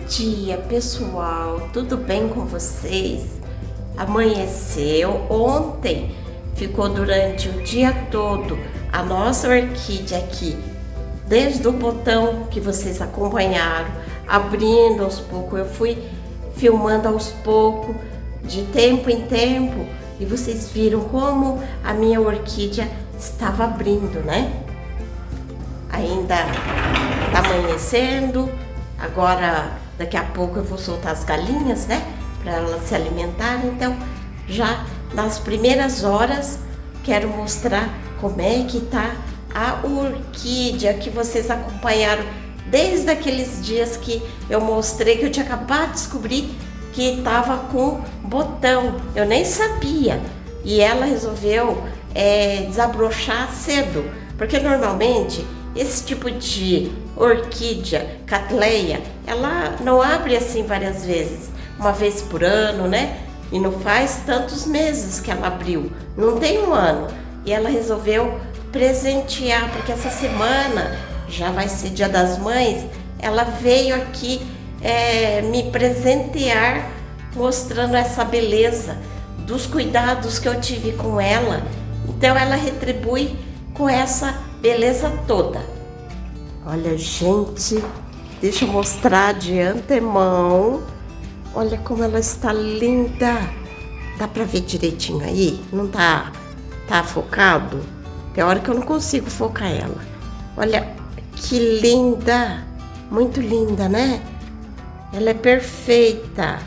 dia, pessoal, tudo bem com vocês? Amanheceu ontem, ficou durante o dia todo a nossa orquídea aqui, desde o botão que vocês acompanharam, abrindo aos poucos. Eu fui filmando aos poucos, de tempo em tempo, e vocês viram como a minha orquídea estava abrindo, né? Ainda tá amanhecendo, agora daqui a pouco eu vou soltar as galinhas, né? Para elas se alimentarem. Então, já nas primeiras horas, quero mostrar como é que tá a orquídea que vocês acompanharam desde aqueles dias que eu mostrei, que eu tinha acabado de descobrir que estava com botão. Eu nem sabia. E ela resolveu desabrochar cedo, porque normalmente esse tipo de orquídea, Cattleya, ela não abre assim várias vezes, uma vez por ano, né? E não faz tantos meses que ela abriu, não tem um ano. E ela resolveu presentear, porque essa semana já vai ser Dia das Mães. Ela veio aqui me presentear, mostrando essa beleza dos cuidados que eu tive com ela. Então ela retribui com essa beleza toda. Olha, gente, deixa eu mostrar de antemão. Olha como ela está linda. Dá pra ver direitinho aí? Não tá focado? Tem hora que eu não consigo focar ela. Olha que linda, muito linda, né? Ela é perfeita.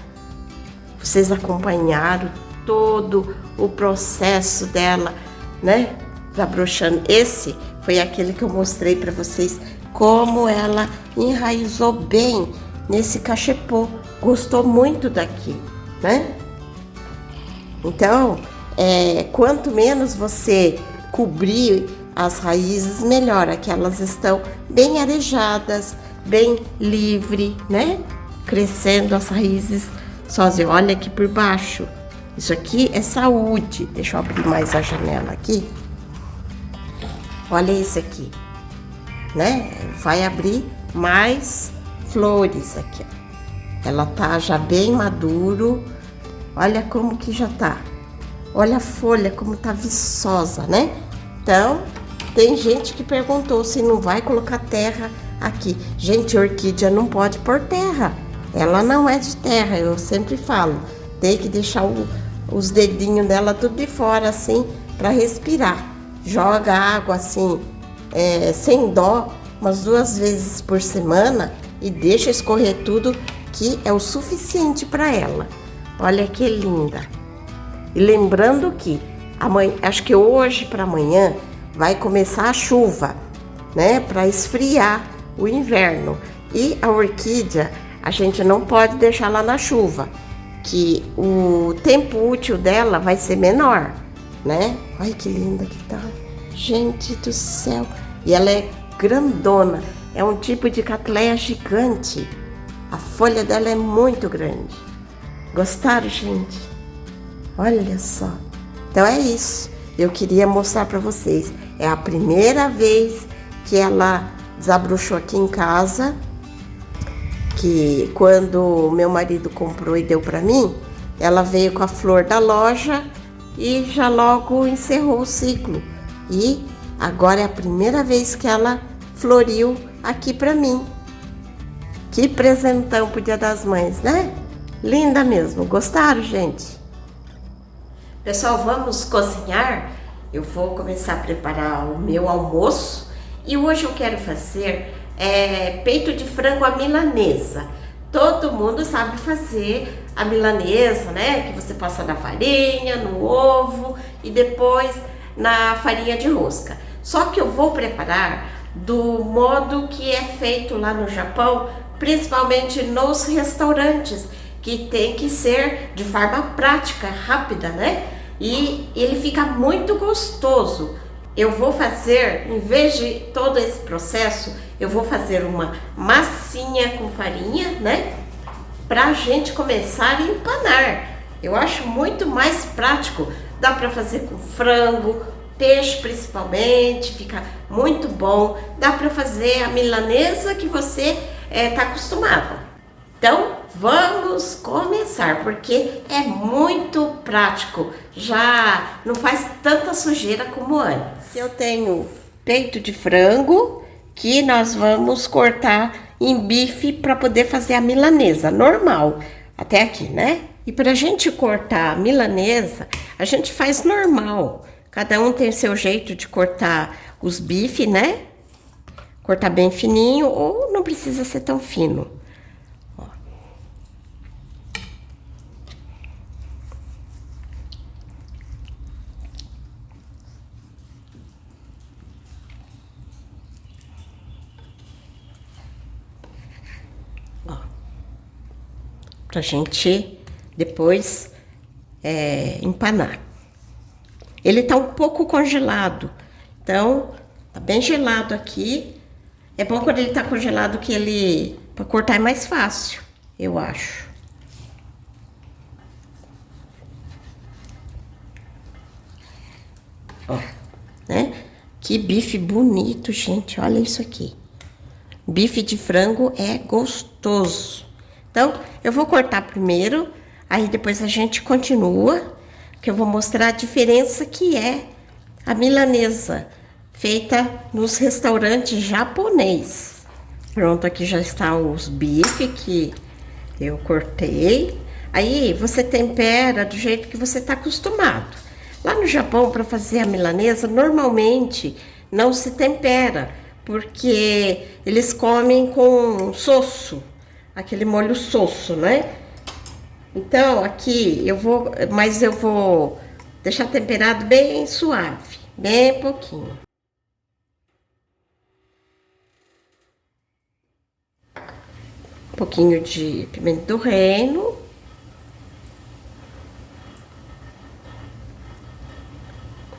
Vocês acompanharam todo o processo dela, né? Desabrochando. Esse foi aquele que eu mostrei para vocês, como ela enraizou bem nesse cachepô. Gostou muito daqui, né? Então, quanto menos você cobrir as raízes, melhor. Aqui elas estão bem arejadas, bem livre, né? Crescendo as raízes sozinha. Olha aqui por baixo. Isso aqui é saúde. Deixa eu abrir mais a janela aqui. Olha isso aqui, né? Vai abrir mais flores aqui. Ela tá já bem maduro. Olha como que já tá. Olha a folha como tá viçosa, né? Então, tem gente que perguntou se não vai colocar terra aqui. Gente, orquídea não pode pôr terra. Ela não é de terra, eu sempre falo. Tem que deixar os dedinhos dela tudo de fora, assim, para respirar. Joga água, assim, sem dó, umas 2 vezes por semana e deixa escorrer tudo, que é o suficiente para ela. Olha que linda. E lembrando que acho que hoje para amanhã vai começar a chuva, né? Para esfriar o inverno. E a orquídea, a gente não pode deixar lá na chuva, que o tempo útil dela vai ser menor, né? Olha que linda que tá. Gente do céu. E ela é grandona. É um tipo de Cattleya gigante. A folha dela é muito grande. Gostaram, gente? Olha só. Então é isso. Eu queria mostrar para vocês. É a primeira vez que ela desabrochou aqui em casa. Que quando meu marido comprou e deu para mim, ela veio com a flor da loja e já logo encerrou o ciclo. E agora é a primeira vez que ela floriu aqui para mim. Que presentão pro Dia das Mães, né? Linda mesmo. Gostaram, gente? Pessoal, vamos cozinhar? Eu vou começar a preparar o meu almoço. E hoje eu quero fazer peito de frango à milanesa. Todo mundo sabe fazer a milanesa, né? Que você passa na farinha, no ovo e depois na farinha de rosca. Só que eu vou preparar do modo que é feito lá no Japão, principalmente nos restaurantes, que tem que ser de forma prática, rápida, né? E ele fica muito gostoso. Eu vou fazer, em vez de todo esse processo, eu vou fazer uma massinha com farinha, né? Pra gente começar a empanar. Eu acho muito mais prático. Dá pra fazer com frango, peixe principalmente, fica muito bom. Dá pra fazer a milanesa que você tá acostumado. Então, vamos começar, porque é muito prático, já não faz tanta sujeira como antes. Eu tenho peito de frango, que nós vamos cortar em bife para poder fazer a milanesa, normal, até aqui, né? E pra gente cortar a milanesa, a gente faz normal. Cada um tem seu jeito de cortar os bifes, né? Cortar bem fininho ou não precisa ser tão fino. Pra gente depois empanar. Ele tá um pouco congelado, então tá bem gelado aqui. É bom quando ele tá congelado que ele, para cortar é mais fácil, eu acho. Ó, né? Que bife bonito, gente, olha isso aqui. Bife de frango é gostoso. Então, eu vou cortar primeiro, aí depois a gente continua, que eu vou mostrar a diferença que é a milanesa, feita nos restaurantes japonês. Pronto, aqui já está os bifes que eu cortei. Aí, você tempera do jeito que você está acostumado. Lá no Japão, para fazer a milanesa, normalmente não se tempera, porque eles comem com sosso. Aquele molho sosso, né? Então, aqui eu vou deixar temperado bem suave, bem pouquinho. Um pouquinho de pimenta do reino.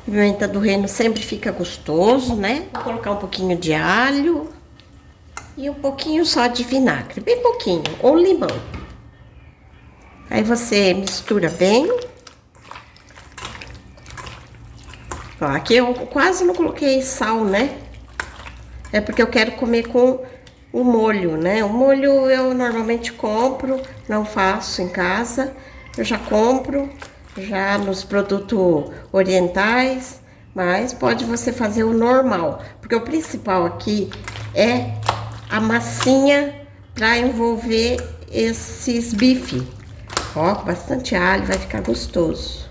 Pimenta do reino sempre fica gostoso, né? Vou colocar um pouquinho de alho. E um pouquinho só de vinagre, bem pouquinho, ou limão. Aí você mistura bem. Ó, aqui eu quase não coloquei sal, né? É porque eu quero comer com o molho, né? O molho eu normalmente compro, não faço em casa. Eu já compro, já nos produtos orientais. Mas pode você fazer o normal. Porque o principal aqui é a massinha para envolver esses bifes. Ó, bastante alho, vai ficar gostoso.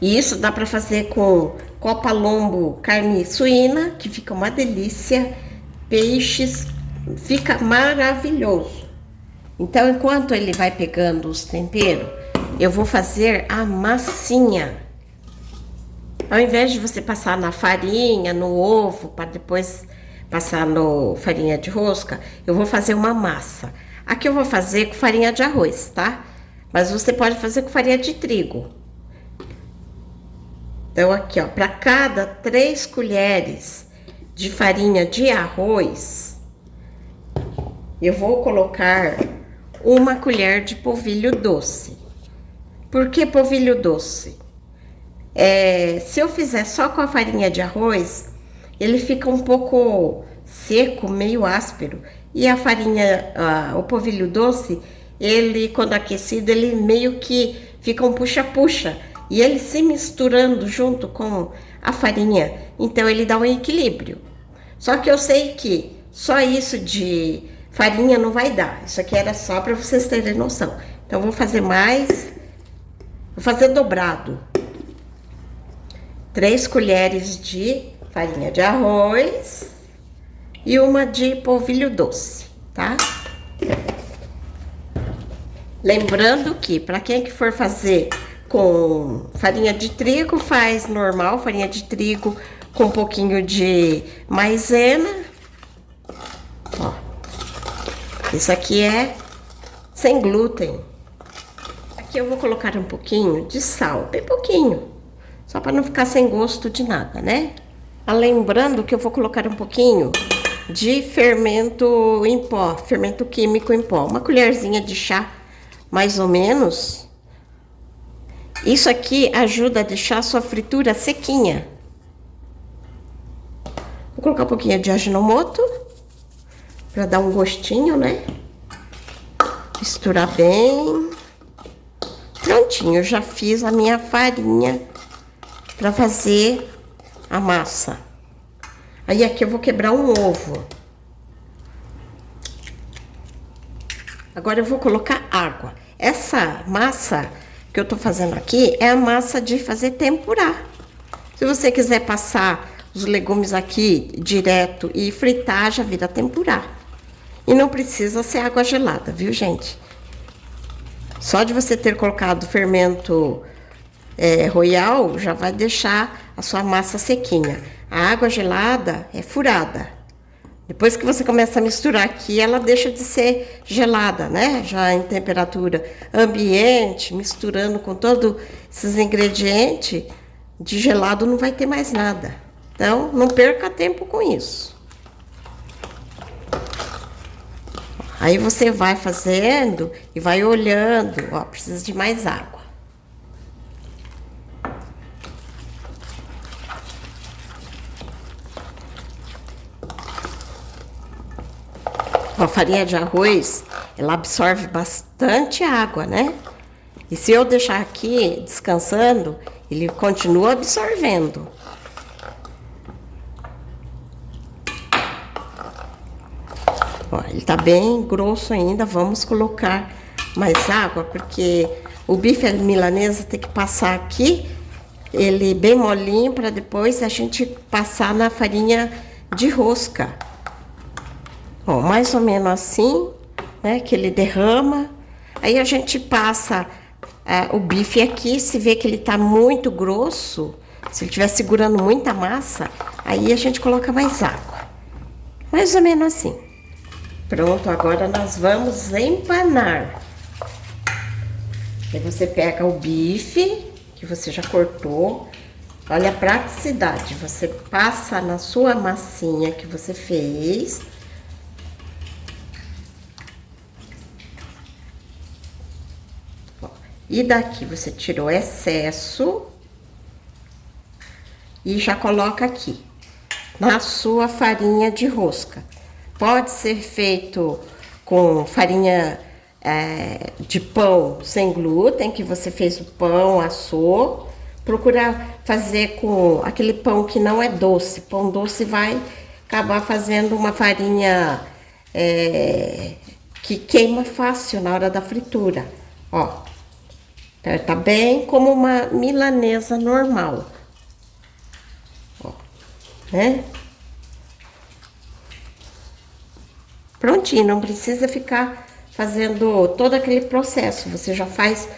E isso dá para fazer com copa lombo, carne suína, que fica uma delícia. Peixes, fica maravilhoso. Então, enquanto ele vai pegando os temperos, eu vou fazer a massinha. Ao invés de você passar na farinha, no ovo, para depois passar no farinha de rosca, eu vou fazer uma massa. Aqui eu vou fazer com farinha de arroz, tá? Mas você pode fazer com farinha de trigo. Então aqui, ó, para cada 3 colheres de farinha de arroz, eu vou colocar 1 colher de polvilho doce. Por que polvilho doce? Se eu fizer só com a farinha de arroz, ele fica um pouco seco, meio áspero. E a farinha, o polvilho doce, ele, quando aquecido, ele meio que fica um puxa-puxa. E ele se misturando junto com a farinha, então ele dá um equilíbrio. Só que eu sei que só isso de farinha não vai dar. Isso aqui era só para vocês terem noção. Então, vou fazer mais, vou fazer dobrado. 3 colheres de farinha de arroz e 1 de polvilho doce, tá? Lembrando que, para quem que for fazer com farinha de trigo, faz normal, farinha de trigo com um pouquinho de maisena. Ó, isso aqui é sem glúten. Aqui eu vou colocar um pouquinho de sal, bem pouquinho, só para não ficar sem gosto de nada, né? Lembrando que eu vou colocar um pouquinho de fermento em pó, fermento químico em pó, 1 colherzinha de chá, mais ou menos. Isso aqui ajuda a deixar a sua fritura sequinha. Vou colocar um pouquinho de Ajinomoto, para dar um gostinho, né? Misturar bem. Prontinho, eu já fiz a minha farinha para fazer a massa. Aí aqui eu vou quebrar um ovo. Agora eu vou colocar água. Essa massa que eu tô fazendo aqui é a massa de fazer tempurá. Se você quiser passar os legumes aqui direto e fritar, já vira tempurá. E não precisa ser água gelada, viu, gente? Só de você ter colocado fermento royal, já vai deixar a sua massa sequinha. A água gelada é furada. Depois que você começa a misturar aqui, ela deixa de ser gelada, né? Já em temperatura ambiente, misturando com todos esses ingredientes, de gelado não vai ter mais nada. Então, não perca tempo com isso. Aí você vai fazendo e vai olhando, ó, precisa de mais água. A farinha de arroz, ela absorve bastante água, né? E se eu deixar aqui descansando, ele continua absorvendo. Ó, ele tá bem grosso ainda, vamos colocar mais água, porque o bife milanesa tem que passar aqui, ele bem molinho, para depois a gente passar na farinha de rosca. Ó, mais ou menos assim, né, que ele derrama. Aí a gente passa o bife aqui, se vê que ele tá muito grosso, se ele estiver segurando muita massa, aí a gente coloca mais água. Mais ou menos assim. Pronto, agora nós vamos empanar. Aí você pega o bife, que você já cortou. Olha a praticidade, você passa na sua massinha que você fez. E daqui você tirou excesso e já coloca aqui na sua farinha de rosca. Pode ser feito com farinha de pão sem glúten, que você fez o pão, assou. Procura fazer com aquele pão que não é doce. Pão doce vai acabar fazendo uma farinha que queima fácil na hora da fritura. Ó. Tá bem como uma milanesa normal. Ó, né? Prontinho, não precisa ficar fazendo todo aquele processo. Você já faz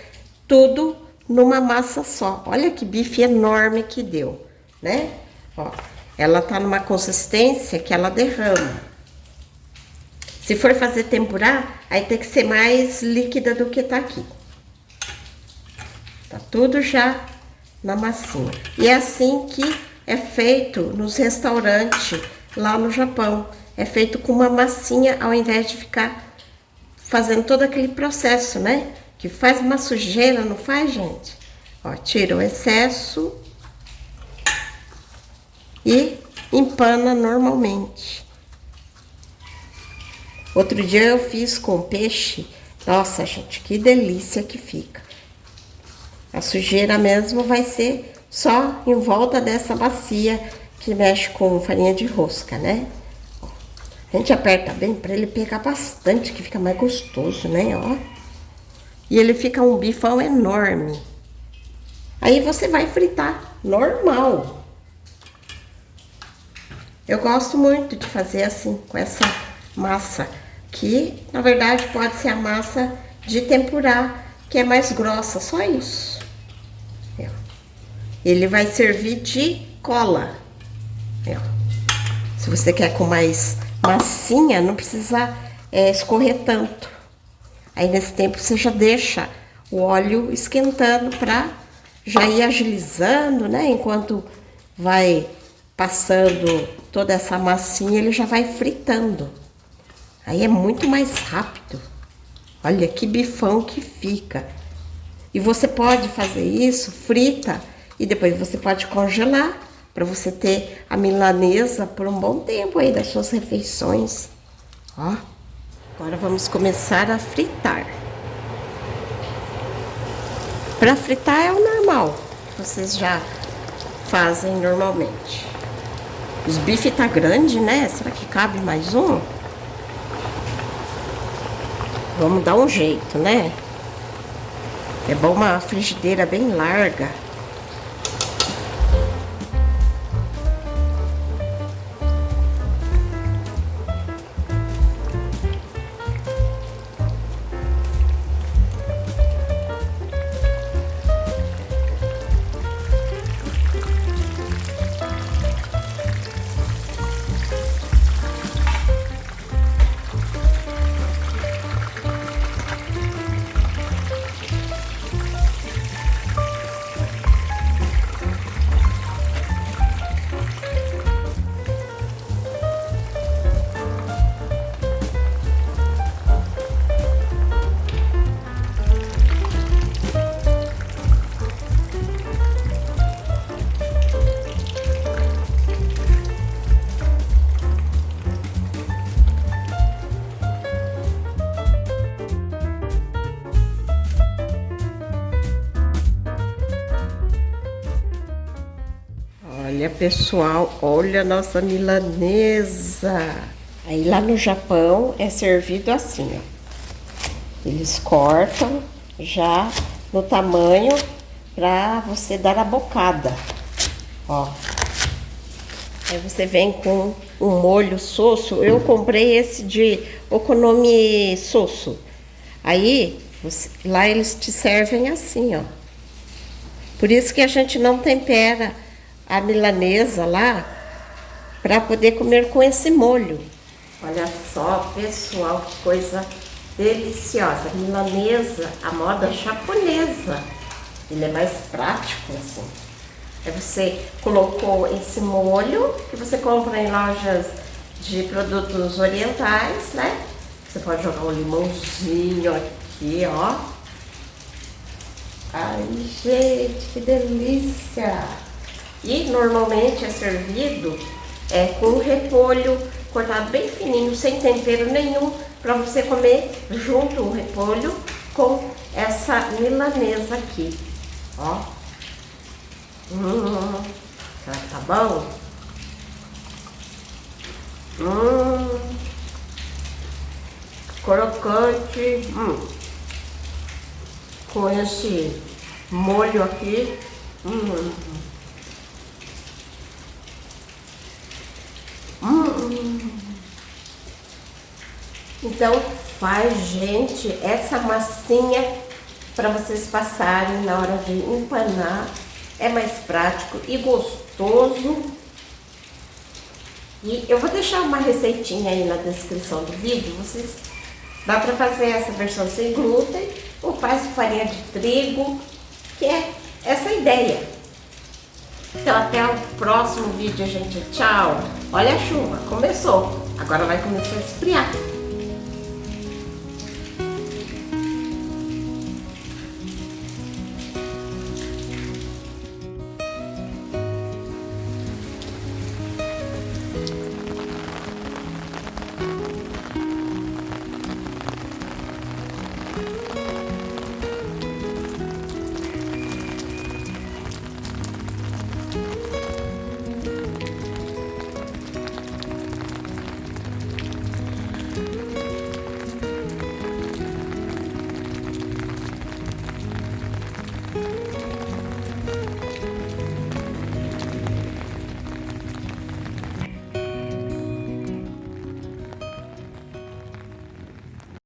tudo numa massa só. Olha que bife enorme que deu, né? Ó, ela tá numa consistência que ela derrama. Se for fazer tempurá, aí tem que ser mais líquida do que tá aqui. Tá tudo já na massinha. E é assim que é feito nos restaurantes lá no Japão. É feito com uma massinha ao invés de ficar fazendo todo aquele processo, né? Que faz uma sujeira, não faz, gente? Ó, tira o excesso e empana normalmente. Outro dia eu fiz com peixe. Nossa, gente, que delícia que fica. A sujeira mesmo vai ser só em volta dessa bacia que mexe com farinha de rosca, né? Ó, a gente aperta bem para ele pegar bastante, que fica mais gostoso, né? Ó. E ele fica um bifão enorme. Aí você vai fritar normal. Eu gosto muito de fazer assim, com essa massa, que na verdade pode ser a massa de tempurá, que é mais grossa, só isso. Ele vai servir de cola. Se você quer com mais massinha, não precisa escorrer tanto. Aí nesse tempo você já deixa o óleo esquentando para já ir agilizando, né? Enquanto vai passando toda essa massinha, ele já vai fritando. Aí é muito mais rápido. Olha que bifão que fica. E você pode fazer isso, frita, e depois você pode congelar, para você ter a milanesa por um bom tempo aí das suas refeições. Ó. Agora vamos começar a fritar. Para fritar é o normal, que vocês já fazem normalmente. Os bifes tá grande, né? Será que cabe mais um? Vamos dar um jeito, né? É bom uma frigideira bem larga. Olha, pessoal, olha a nossa milanesa. Aí lá no Japão é servido assim, ó. Eles cortam já no tamanho pra você dar a bocada, ó. Aí você vem com um molho sosso. Eu comprei esse de okonomi sosso. Aí lá eles te servem assim, ó. Por isso que a gente não tempera a milanesa lá para poder comer com esse molho. Olha só, pessoal, que coisa deliciosa. Milanesa, a moda japonesa. Ele é mais prático assim. Aí você colocou esse molho que você compra em lojas de produtos orientais, né? Você pode jogar um limãozinho aqui, ó. Ai, gente, que delícia! E normalmente é servido com repolho cortado bem fininho, sem tempero nenhum, para você comer junto o repolho com essa milanesa aqui, ó. Será que tá bom? Crocante, com esse molho aqui. Então faz, gente, essa massinha para vocês passarem na hora de empanar. É mais prático e gostoso. E eu vou deixar uma receitinha aí na descrição do vídeo. Vocês dá para fazer essa versão sem glúten ou faz com farinha de trigo, que é essa a ideia. Então até o próximo vídeo, gente. Tchau! Olha a chuva, começou. Agora vai começar a esfriar.